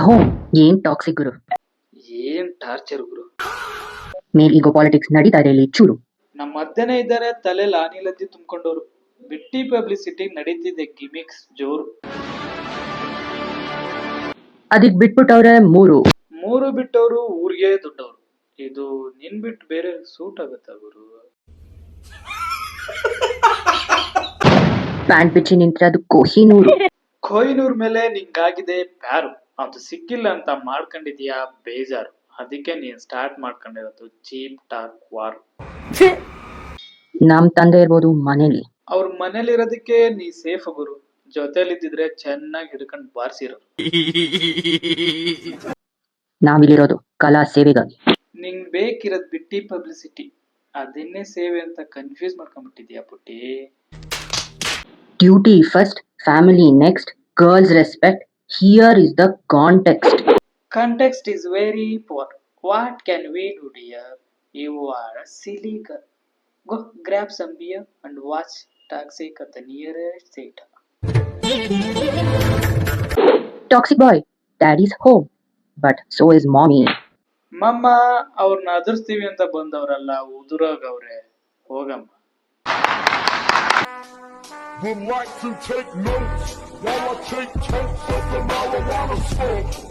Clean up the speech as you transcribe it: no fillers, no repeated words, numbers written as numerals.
ಹೋ, ಏನ್ ಟಾಕ್ಸಿಕ್ ಗುರು. ಏನ್ ಟಾರ್ಚರ್ ಗುರು. ಮೇಲ್ ಈಗೋ ಪಾಲಿಟಿಕ್ಸ್ ನಡೀತಾ ಇದೆ ಇಲ್ಲಿ ಚೂರು. ನಮ್ಮ ಮಧ್ಯೆನೇ ಇದ್ದಾರೆ ತಲೆಯಲ್ಲಿ ಆನಿಲದ್ದಿ ತುಂಬಿಕೊಂಡವ್ರು. ಬಿಟ್ಟಿ ಪಬ್ಲಿಸಿಟಿ ನಡೀತಿದೆ ಗಿಮಿಕ್ಸ್ ಜೋರು. ಅದಕ್ ಬಿಟ್ಬಿಟ್ಟವ್ರೆ ಮೂರು ಬಿಟ್ಟವರು ಊರಿಗೆ ದುಡ್ಡವರು. ಇದು ನಿನ್ ಬಿಟ್ಟು ಬೇರೆ ಸೂಟ್ ಆಗುತ್ತಾ ಗುರು? ಪ್ಯಾಂಟ್ ಬಿಚ್ಚಿ ನಿಂತಿರೋದು ಕೊಹಿನೂರ್ ಮೇಲೆ ನಿಂಗಾಗಿದೆ ಪ್ಯಾರು. ಅದು ಸಿಕ್ಕಿಲ್ಲ ಅಂತ ಮಾಡ್ಕೊಂಡಿದ್ಯಾ ಬೇಜಾರು. ಅದಕ್ಕೆ ನೀನ್ ಸ್ಟಾರ್ಟ್ ಮಾಡ್ಕೊಂಡಿರೋದು ಚೀಪ್ ಟಾಕ್ ವಾರ್. ನಮ್ ತಂದೆ ಇರ್ಬೋದು ಮನೇಲಿ. ಅವ್ರ ಮನೇಲಿರೋದಕ್ಕೆ ನೀ ಸೇಫ್ ಗುರು. ಜೊತೆಲಿದ್ದಿದ್ರೆ ಚೆನ್ನಾಗಿ ಹಿಡ್ಕೊಂಡು ಬಾರ್ಸಿರೋ. ನಾವಿಲ್ಲಿರೋದು ಕಲಾ ಸೇವೆಗಾಗಿ. ನಿಂಗ್ ಬೇಕಿರೋದ್ ಬಿಟ್ಟಿ ಪಬ್ಲಿಸಿಟಿ. ಅದನ್ನೇ ಸೇವೆ ಅಂತ ಕನ್ಫ್ಯೂಸ್ ಮಾಡ್ಕೊಂಡ್ಬಿಟ್ಟಿದ್ಯಾ ಪುಟ್ಟಿ. Duty first, family next, girls respect. Here is the context. Context is very poor. What can we do, dear? You are a silly girl. Go grab some beer and watch Toxic at the nearest theater. Toxic boy, daddy's home, but so is mommy. ಮಮ್ಮ ಅವ್ರನ್ನ ಅದರ್ಸ್ತೀವಿ ಅಂತ ಬಂದವರಲ್ಲ, ಉದುರಾಗವ್ರೆ. ಹೋಗಮ್ಮ. Would like to take notes while I take totes of the marijuana smoke.